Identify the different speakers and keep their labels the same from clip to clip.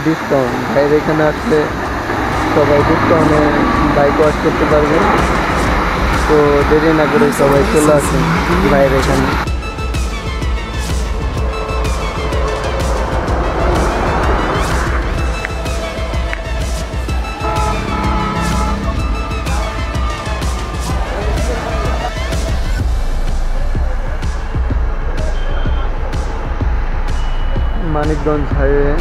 Speaker 1: Discount ভাইয়ের এখানে আসলে সবাই ডিসকাউন্টে বাইক ওয়াশ করতে পারবে। তো দেরি না করে সবাই চলে আসুন ভাইয়ের এখানে। মানিকগঞ্জ হাইওয়ে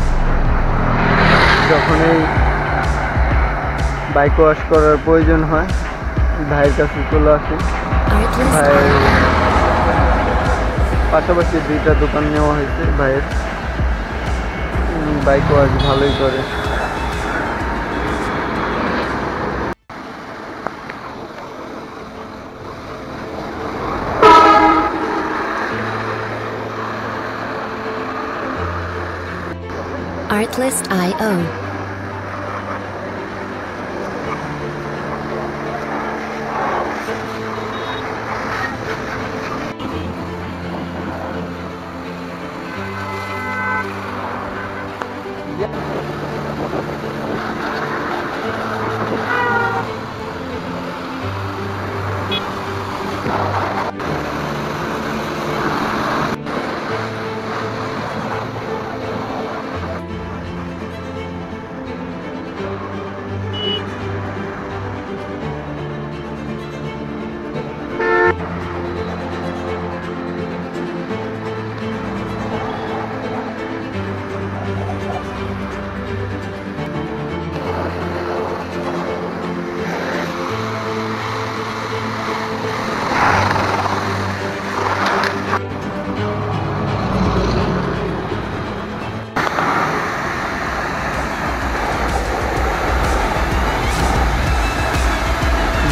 Speaker 1: যখনই বাইক ওয়াশ করার প্রয়োজন হয় ভাইয়ের কাছে চলে আসে। ভাইয়ের পাশাপাশি দুইটা দোকান নেওয়া হয়েছে। ভাইয়ের বাইক ওয়াশ ভালোই করে।
Speaker 2: Artlist.io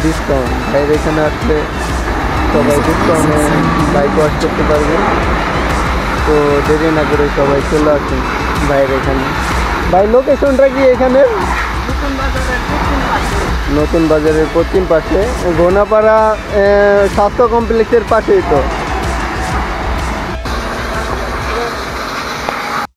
Speaker 1: ডিসকাউন্ট ভাইয়ের এখানে আসলে সবাই ডিসকাউন্টে বাইক ওয়াশ করতে পারবে। তো দেরি না করে সবাই চলে আসুন ভাইয়ের এখানে। ভাই লোকেশনটা কি এখানে? নতুন বাজারের পশ্চিম পাশে, ঘোনাপাড়া স্বাস্থ্য কমপ্লেক্সের পাশেই তো।